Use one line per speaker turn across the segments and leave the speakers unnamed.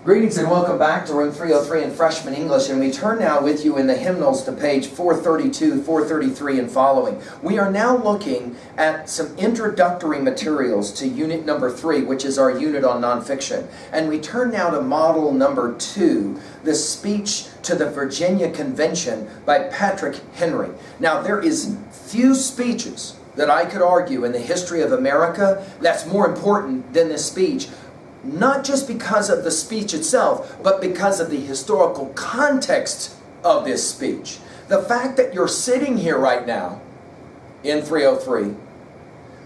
Greetings and welcome back to Room 303 in Freshman English, and we turn now with you in the hymnals to page 432, 433 and following. We are now looking at some introductory materials to unit number 3, which is our unit on nonfiction. And we turn now to model number 2, the speech to the Virginia Convention by Patrick Henry. Now there is few speeches that I could argue in the history of America that's more important than this speech. Not just because of the speech itself, but because of the historical context of this speech. The fact that you're sitting here right now in 303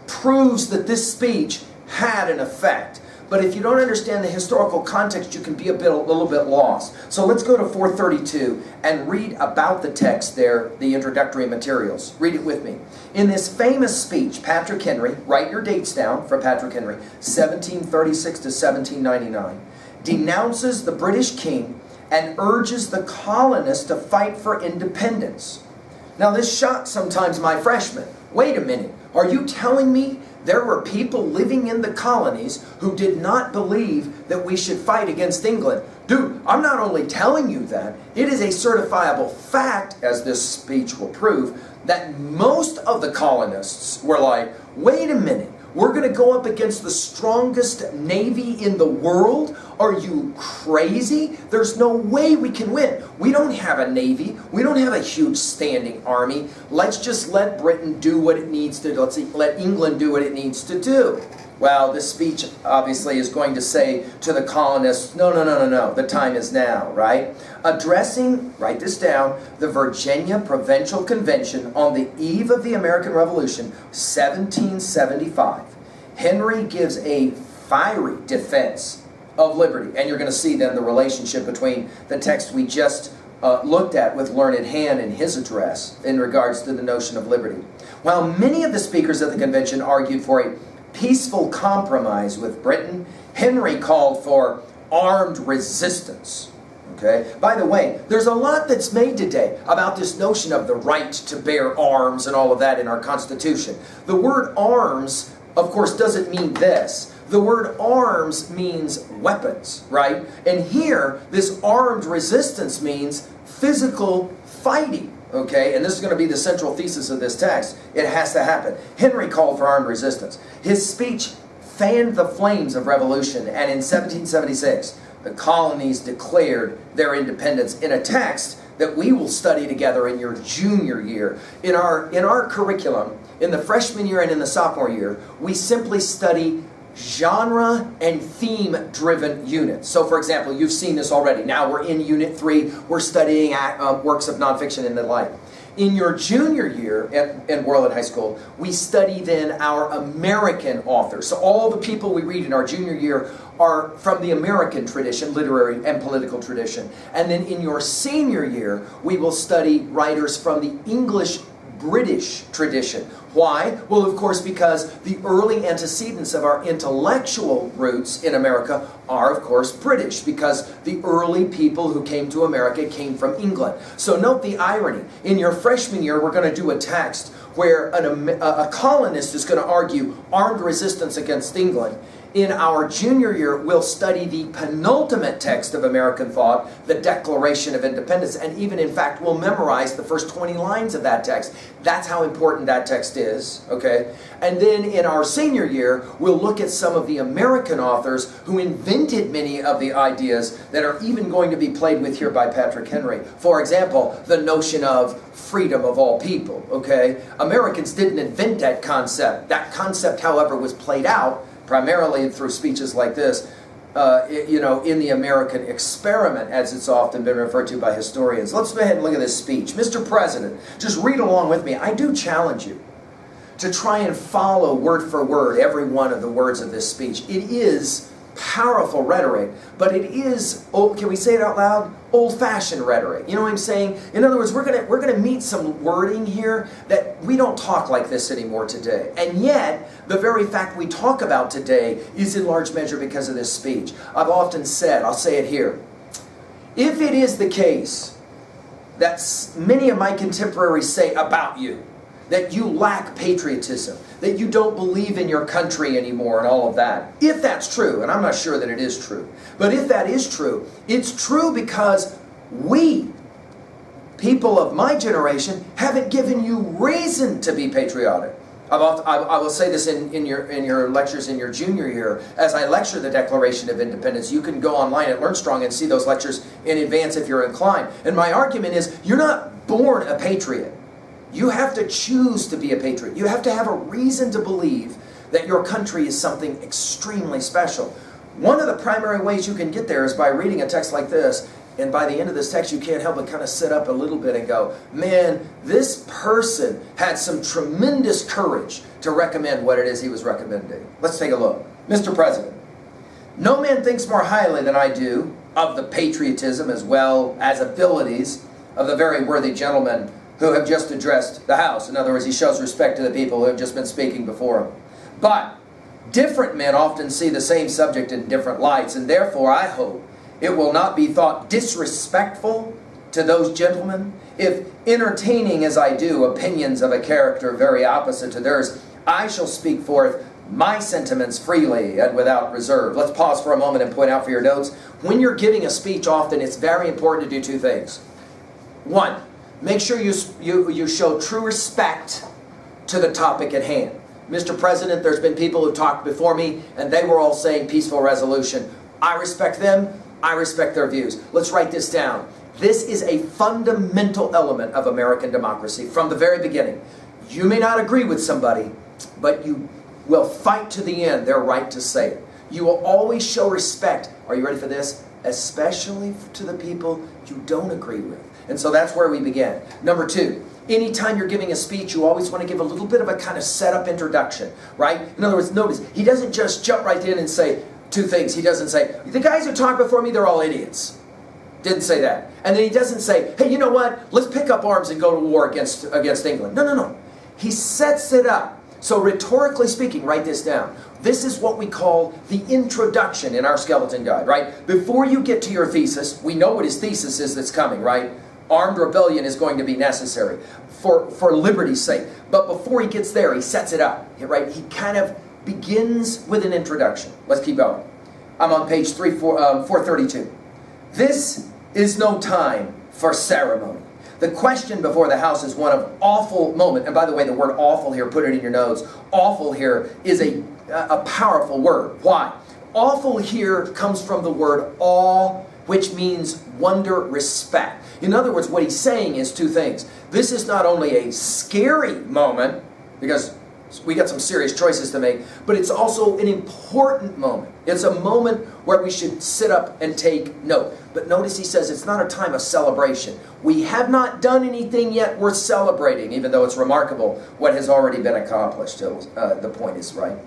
proves that this speech had an effect. But if you don't understand the historical context, you can be a little bit lost. So let's go to 432 and read about the text there, the introductory materials. Read it with me. In this famous speech, Patrick Henry, write your dates down for Patrick Henry, 1736 to 1799, denounces the British king and urges the colonists to fight for independence. Now this shocks sometimes my freshmen. Wait a minute, are you telling me there were people living in the colonies who did not believe that we should fight against England? Dude, I'm not only telling you that, it is a certifiable fact, as this speech will prove, that most of the colonists were like, wait a minute, we're going to go up against the strongest navy in the world? Are you crazy? There's no way we can win. We don't have a navy. We don't have a huge standing army. Let's just let Britain do what it needs to do. Let England do what it needs to do. Well, this speech obviously is going to say to the colonists, no, the time is now, right? Addressing, write this down, the Virginia Provincial Convention on the eve of the American Revolution, 1775. Henry gives a fiery defense of liberty. And you're going to see then the relationship between the text we just looked at with Learned Hand in his address in regards to the notion of liberty. While many of the speakers of the convention argued for a peaceful compromise with Britain, Henry called for armed resistance. Okay? By the way, there's a lot that's made today about this notion of the right to bear arms and all of that in our Constitution. The word arms, of course, doesn't mean this. The word arms means weapons, right? And here, this armed resistance means physical fighting. Okay, and this is going to be the central thesis of this text. It has to happen. Henry called for armed resistance. His speech fanned the flames of revolution, and in 1776, the colonies declared their independence in a text that we will study together in your junior year. In our curriculum, in the freshman year and in the sophomore year, we simply study genre and theme-driven units. So, for example, you've seen this already. Now we're in Unit 3. We're studying works of nonfiction and the like. In your junior year in Worland High School, we study then our American authors. So all the people we read in our junior year are from the American tradition, literary and political tradition. And then in your senior year, we will study writers from the English British tradition. Why? Well, of course, because the early antecedents of our intellectual roots in America are, of course, British, because the early people who came to America came from England. So note the irony. In your freshman year, we're going to do a text where a colonist is going to argue armed resistance against England. In our junior year, we'll study the penultimate text of American thought, the Declaration of Independence, and even, in fact, we'll memorize the first 20 lines of that text. That's how important that text is, okay? And then in our senior year, we'll look at some of the American authors who invented many of the ideas that are even going to be played with here by Patrick Henry. For example, the notion of freedom of all people, okay? Americans didn't invent that concept. That concept, however, was played out primarily through speeches like this, in the American experiment, as it's often been referred to by historians. Let's go ahead and look at this speech. Mr. President, just read along with me. I do challenge you to try and follow word for word every one of the words of this speech. It is powerful rhetoric, but it is, can we say it out loud? Old-fashioned rhetoric. You know what I'm saying? In other words, we're gonna meet some wording here that we don't talk like this anymore today. And yet, the very fact we talk about today is in large measure because of this speech. I've often said, I'll say it here, if it is the case that many of my contemporaries say about you, that you lack patriotism, that you don't believe in your country anymore and all of that. If that's true, and I'm not sure that it is true, but if that is true, it's true because we, people of my generation, haven't given you reason to be patriotic. I will say this in your lectures in your junior year. As I lecture the Declaration of Independence, you can go online at LearnStrong and see those lectures in advance if you're inclined. And my argument is, you're not born a patriot. You have to choose to be a patriot. You have to have a reason to believe that your country is something extremely special. One of the primary ways you can get there is by reading a text like this. And by the end of this text, you can't help but kind of sit up a little bit and go, man, this person had some tremendous courage to recommend what it is he was recommending. Let's take a look. Mr. President, no man thinks more highly than I do of the patriotism as well as abilities of the very worthy gentlemen who have just addressed the House. In other words, he shows respect to the people who have just been speaking before him. But different men often see the same subject in different lights, and therefore I hope it will not be thought disrespectful to those gentlemen if, entertaining as I do opinions of a character very opposite to theirs, I shall speak forth my sentiments freely and without reserve. Let's pause for a moment and point out for your notes. When you're giving a speech, often it's very important to do two things. One, make sure you show true respect to the topic at hand. Mr. President, there's been people who talked before me, and they were all saying peaceful resolution. I respect them. I respect their views. Let's write this down. This is a fundamental element of American democracy from the very beginning. You may not agree with somebody, but you will fight to the end their right to say it. You will always show respect. Are you ready for this? Especially to the people you don't agree with. And so that's where we begin. Number two, anytime you're giving a speech, you always want to give a little bit of a kind of setup introduction, right? In other words, notice, he doesn't just jump right in and say two things. He doesn't say, the guys who talked before me, they're all idiots. Didn't say that. And then he doesn't say, hey, you know what? Let's pick up arms and go to war against England. No. He sets it up. So rhetorically speaking, write this down. This is what we call the introduction in our skeleton guide, right? Before you get to your thesis, we know what his thesis is that's coming, right? Armed rebellion is going to be necessary for liberty's sake. But before he gets there, he sets it up, right? He kind of begins with an introduction. Let's keep going. I'm on page 432. This is no time for ceremony. The question before the House is one of awful moment. And by the way, the word awful here, put it in your notes. Awful here is a powerful word. Why? Awful here comes from the word awe, which means wonder, respect. In other words, what he's saying is two things. This is not only a scary moment, because we got some serious choices to make, but it's also an important moment. It's a moment where we should sit up and take note. But notice he says it's not a time of celebration. We have not done anything yet worth celebrating, even though it's remarkable what has already been accomplished. The point is right.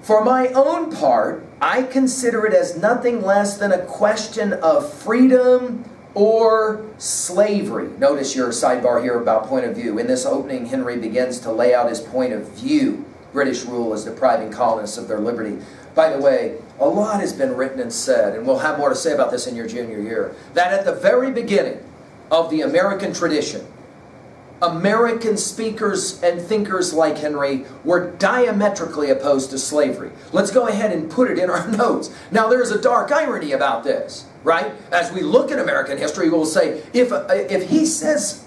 For my own part, I consider it as nothing less than a question of freedom or slavery. Notice your sidebar here about point of view. In this opening, Henry begins to lay out his point of view. British rule is depriving colonists of their liberty. By the way, a lot has been written and said, and we'll have more to say about this in your junior year, that at the very beginning of the American tradition, American speakers and thinkers like Henry were diametrically opposed to slavery. Let's go ahead and put it in our notes. Now, there's a dark irony about this, right? As we look at American history, we'll say, if he says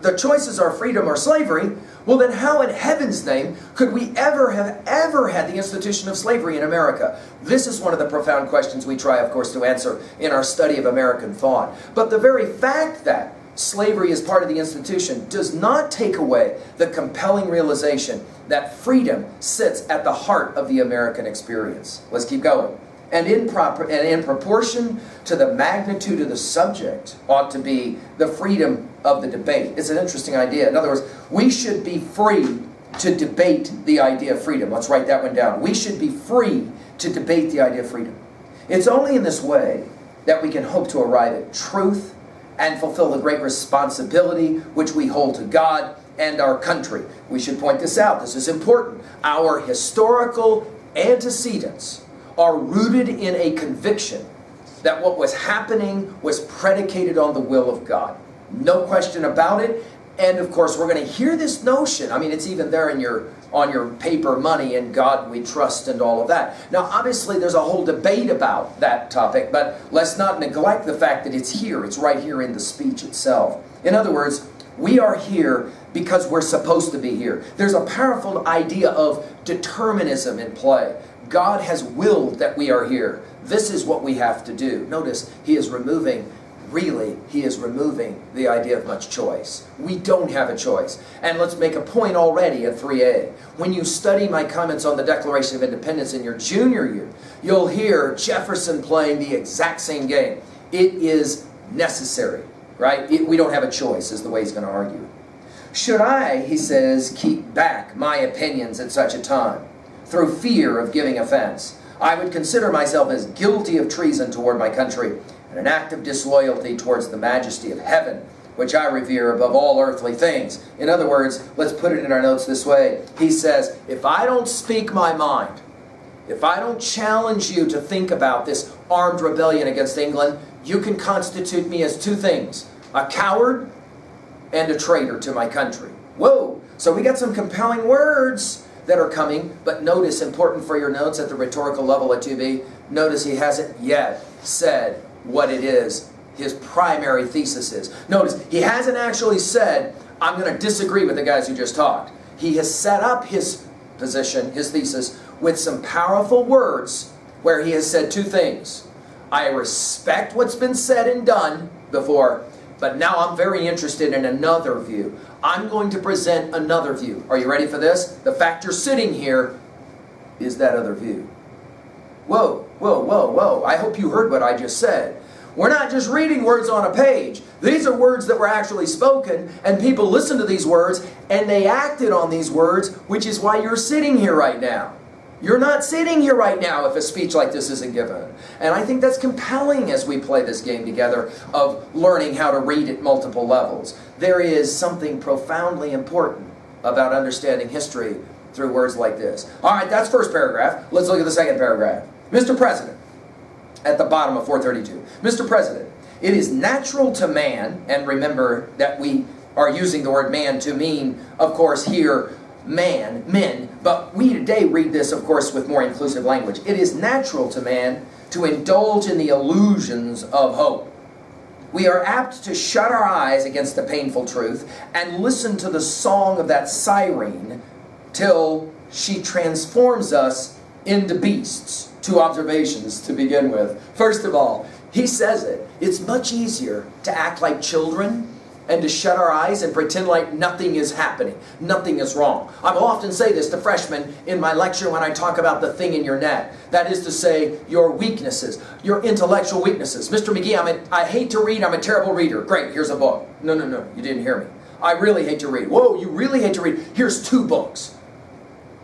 the choices are freedom or slavery, well then how in heaven's name could we ever have had the institution of slavery in America? This is one of the profound questions we try, of course, to answer in our study of American thought. But the very fact that slavery is part of the institution does not take away the compelling realization that freedom sits at the heart of the American experience. Let's keep going. And in proportion to the magnitude of the subject ought to be the freedom of the debate. It's an interesting idea. In other words, we should be free to debate the idea of freedom. Let's write that one down. We should be free to debate the idea of freedom. It's only in this way that we can hope to arrive at truth and fulfill the great responsibility which we hold to God and our country. We should point this out. This is important. Our historical antecedents are rooted in a conviction that what was happening was predicated on the will of God. No question about it. And of course, we're going to hear this notion. I mean, it's even there in on your paper, money, and God we trust, and all of that. Now, obviously, there's a whole debate about that topic, but let's not neglect the fact that it's here. It's right here in the speech itself. In other words, we are here because we're supposed to be here. There's a powerful idea of determinism in play. God has willed that we are here. This is what we have to do. Notice, he is removing the idea of much choice. We don't have a choice. And let's make a point already at 3a. When you study my comments on the Declaration of Independence in your junior year, you'll hear Jefferson playing the exact same game. It is necessary, right? We don't have a choice, is the way he's going to argue. Should I, he says, keep back my opinions at such a time, through fear of giving offense, I would consider myself as guilty of treason toward my country, and an act of disloyalty towards the majesty of heaven, which I revere above all earthly things. In other words, let's put it in our notes this way. He says, if I don't speak my mind, if I don't challenge you to think about this armed rebellion against England, you can constitute me as two things: a coward and a traitor to my country. Whoa! So we got some compelling words that are coming, but notice, important for your notes at the rhetorical level at 2b, notice he hasn't yet said what it is his primary thesis is. Notice, he hasn't actually said, I'm going to disagree with the guys who just talked. He has set up his position, his thesis, with some powerful words where he has said two things. I respect what's been said and done before, but now I'm very interested in another view. I'm going to present another view. Are you ready for this? The fact you're sitting here is that other view. Whoa, whoa, whoa, whoa. I hope you heard what I just said. We're not just reading words on a page. These are words that were actually spoken, and people listened to these words, and they acted on these words, which is why you're sitting here right now. You're not sitting here right now if a speech like this isn't given. And I think that's compelling as we play this game together of learning how to read at multiple levels. There is something profoundly important about understanding history through words like this. All right, that's first paragraph. Let's look at the second paragraph. Mr. President, at the bottom of 432. Mr. President, it is natural to man, and remember that we are using the word man to mean, of course, here, man, men, but we today read this, of course, with more inclusive language. It is natural to man to indulge in the illusions of hope. We are apt to shut our eyes against the painful truth and listen to the song of that siren till she transforms us into beasts. Two observations to begin with. First of all, he says it. It's much easier to act like children and to shut our eyes and pretend like nothing is happening. Nothing is wrong. I will often say this to freshmen in my lecture when I talk about the thing in your net. That is to say, your weaknesses, your intellectual weaknesses. Mr. McGee, I hate to read. I'm a terrible reader. Great, here's a book. No, you didn't hear me. I really hate to read. Whoa, you really hate to read. Here's 2 books.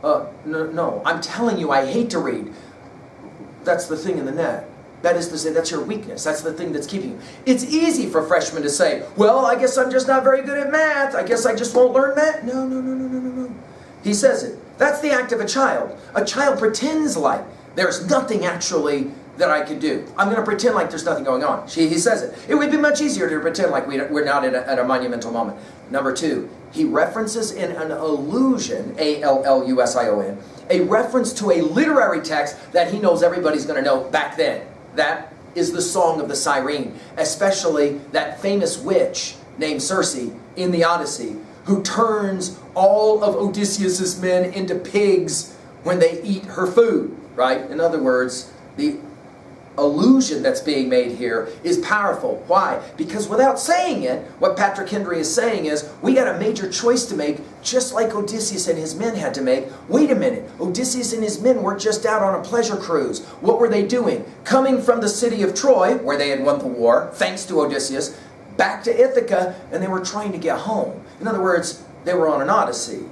No, I'm telling you I hate to read. That's the thing in the net. That is to say, that's your weakness. That's the thing that's keeping you. It's easy for freshmen to say, well, I guess I'm just not very good at math. I guess I just won't learn math. No. He says it. That's the act of a child. A child pretends like there's nothing actually that I can do. I'm going to pretend like there's nothing going on. He says it. It would be much easier to pretend like we're not at a monumental moment. Number 2, he references in an allusion, A-L-L-U-S-I-O-N, a reference to a literary text that he knows everybody's going to know back then. That is the song of the siren, especially that famous witch named Circe in the Odyssey, who turns all of Odysseus' men into pigs when they eat her food, right? In other words, the illusion that's being made here is powerful. Why? Because without saying it, what Patrick Henry is saying is, we got a major choice to make, just like Odysseus and his men had to make. Wait a minute, Odysseus and his men weren't just out on a pleasure cruise. What were they doing? Coming from the city of Troy, where they had won the war, thanks to Odysseus, back to Ithaca, and they were trying to get home. In other words, they were on an odyssey.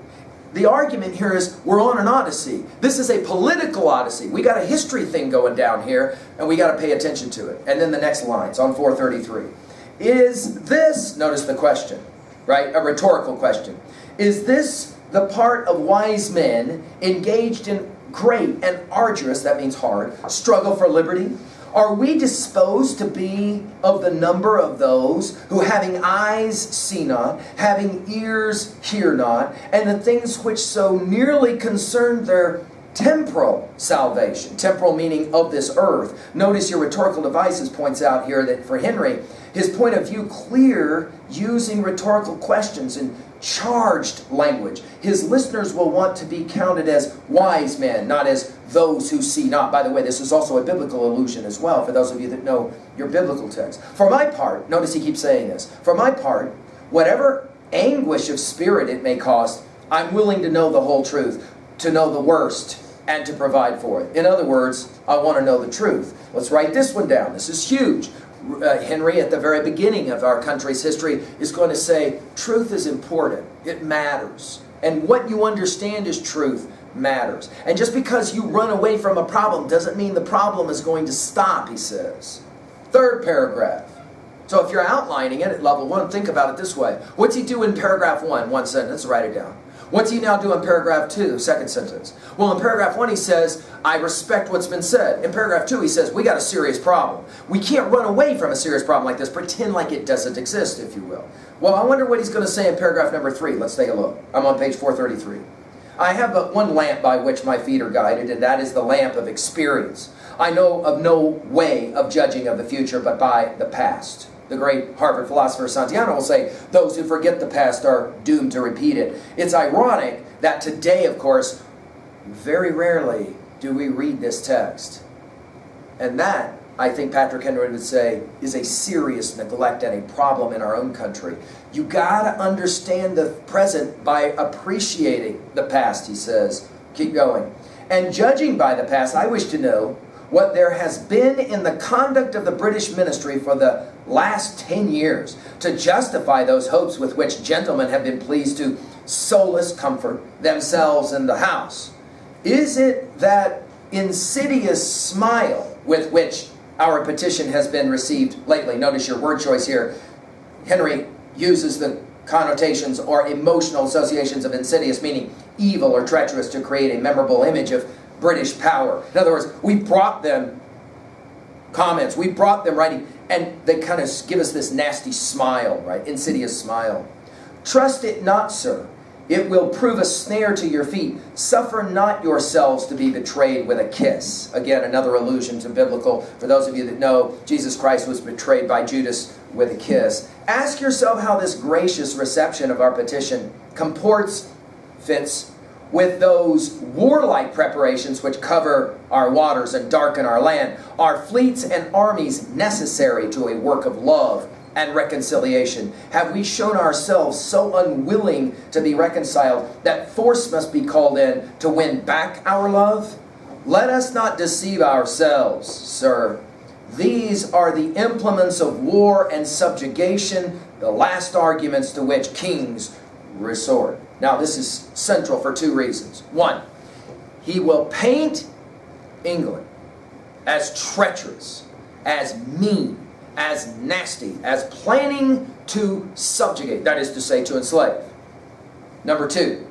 The argument here is, we're on an odyssey. This is a political odyssey. We got a history thing going down here, and we got to pay attention to it. And then the next lines on 433. Is this, notice the question, right? A rhetorical question. Is this the part of wise men engaged in great and arduous, that means hard, struggle for liberty? Are we disposed to be of the number of those who, having eyes see not, having ears hear not, and the things which so nearly concern their temporal salvation, temporal meaning of this earth? Notice your rhetorical devices points out here that for Henry, his point of view clear using rhetorical questions and charged language. His listeners will want to be counted as wise men, not as those who see not. By the way, this is also a biblical allusion as well, for those of you that know your biblical text. For my part, notice he keeps saying this, for my part, whatever anguish of spirit it may cost, I'm willing to know the whole truth, to know the worst, and to provide for it. In other words, I want to know the truth. Let's write this one down. This is huge. Henry, at the very beginning of our country's history, is going to say, truth is important. It matters. And what you understand as truth matters. And just because you run away from a problem doesn't mean the problem is going to stop, he says. Third paragraph. So if you're outlining it at level 1, think about it this way. What's he do in paragraph 1? One sentence, write it down. What's he now do in paragraph 2, second sentence? Well, in paragraph 1 he says, I respect what's been said. In paragraph 2 he says, we got a serious problem. We can't run away from a serious problem like this, pretend like it doesn't exist, if you will. Well, I wonder what he's going to say in paragraph number 3. Let's take a look. I'm on page 433. I have but one lamp by which my feet are guided, and that is the lamp of experience. I know of no way of judging of the future but by the past. The great Harvard philosopher Santayana will say, those who forget the past are doomed to repeat it. It's ironic that today, of course, very rarely do we read this text. And that, I think Patrick Henry would say, is a serious neglect and a problem in our own country. You gotta understand the present by appreciating the past, he says. Keep going. And judging by the past, I wish to know what there has been in the conduct of the British ministry for the last 10 years to justify those hopes with which gentlemen have been pleased to solace comfort themselves in the House. Is it that insidious smile with which our petition has been received lately? Notice your word choice here. Henry uses the connotations or emotional associations of insidious, meaning evil or treacherous, to create a memorable image of British power. In other words, we brought them comments, we brought them writing, and they kind of give us this nasty smile, right? Insidious smile. Trust it not, sir. It will prove a snare to your feet. Suffer not yourselves to be betrayed with a kiss. Again, another allusion to biblical. For those of you that know, Jesus Christ was betrayed by Judas with a kiss. Ask yourself how this gracious reception of our petition fits with those warlike preparations which cover our waters and darken our land, our fleets and armies necessary to a work of love and reconciliation. Have we shown ourselves so unwilling to be reconciled that force must be called in to win back our love? Let us not deceive ourselves, sir. These are the implements of war and subjugation, the last arguments to which kings resort. Now, this is central for 2 reasons. 1, he will paint England as treacherous, as mean, as nasty, as planning to subjugate, that is to say, to enslave. Number 2,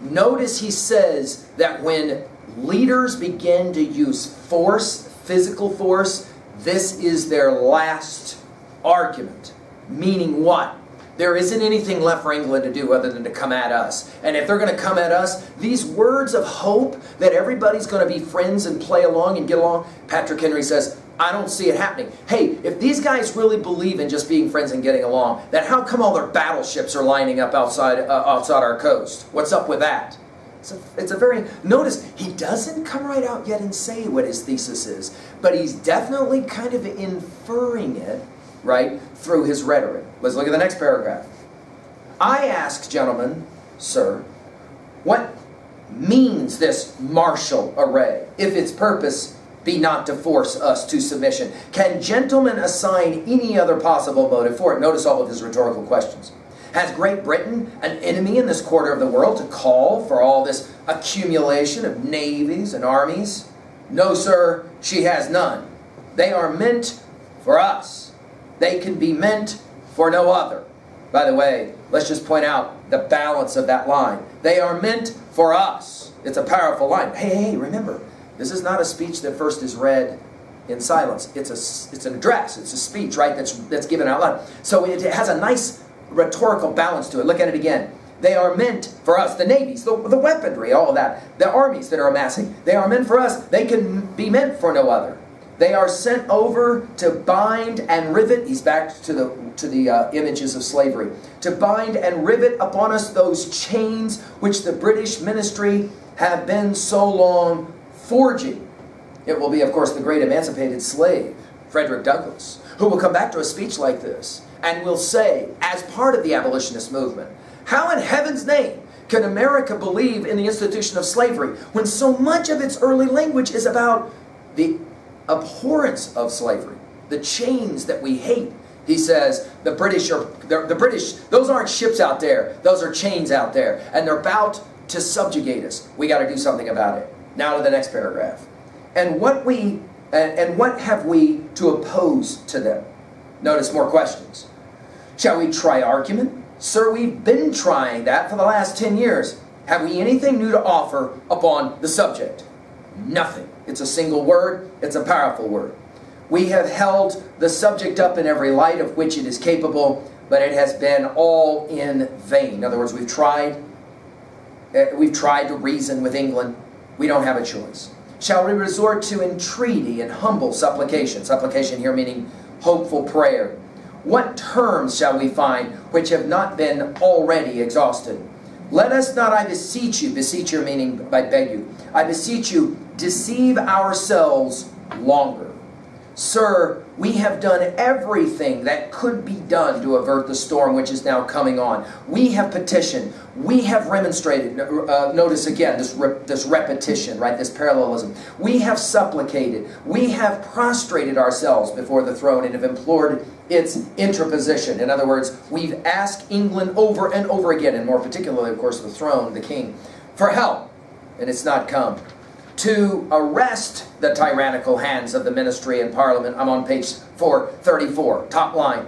notice he says that when leaders begin to use force, physical force, this is their last argument. Meaning what? There isn't anything left for England to do other than to come at us. And if they're going to come at us, these words of hope that everybody's going to be friends and play along and get along, Patrick Henry says, I don't see it happening. Hey, if these guys really believe in just being friends and getting along, then how come all their battleships are lining up outside our coast? What's up with that? It's a very... Notice, he doesn't come right out yet and say what his thesis is, but he's definitely kind of inferring it, right, through his rhetoric. Let's look at the next paragraph. I ask, gentlemen, sir, what means this martial array, if its purpose be not to force us to submission? Can gentlemen assign any other possible motive for it? Notice all of his rhetorical questions. Has Great Britain an enemy in this quarter of the world to call for all this accumulation of navies and armies? No, sir, she has none. They are meant for us. They can be meant for no other. By the way, let's just point out the balance of that line. They are meant for us. It's a powerful line. Hey, remember, this is not a speech that first is read in silence. It's an address. It's a speech, right? That's given out loud. So it has a nice rhetorical balance to it. Look at it again. They are meant for us, the navies, the weaponry, all of that, the armies that are amassing. They are meant for us. They can be meant for no other. They are sent over to bind and rivet. He's back to the images of slavery. To bind and rivet upon us those chains which the British ministry have been so long forging. It will be, of course, the great emancipated slave, Frederick Douglass, who will come back to a speech like this and will say, as part of the abolitionist movement, how in heaven's name can America believe in the institution of slavery when so much of its early language is about the abhorrence of slavery, the chains that we hate? He says, the British, those aren't ships out there, those are chains out there, and they're about to subjugate us. We got to do something about it. Now to the next paragraph. And what have we to oppose to them? Notice more questions. Shall we try argument? Sir, we've been trying that for the last 10 years. Have we anything new to offer upon the subject? Nothing. It's a single word. It's a powerful word. We have held the subject up in every light of which it is capable, but it has been all in vain. In other words, we've tried to reason with England. We don't have a choice. Shall we resort to entreaty and humble supplication? Supplication here meaning hopeful prayer. What terms shall we find which have not been already exhausted? Let us not, I beseech you meaning I beg you, I beseech you, deceive ourselves longer. Sir, we have done everything that could be done to avert the storm which is now coming on. We have petitioned. We have remonstrated. Notice again this repetition, right? This parallelism. We have supplicated. We have prostrated ourselves before the throne and have implored its interposition. In other words, we've asked England over and over again, and more particularly, of course, the throne, the king, for help, and it's not come. To arrest the tyrannical hands of the ministry and parliament. I'm on page 434, top line.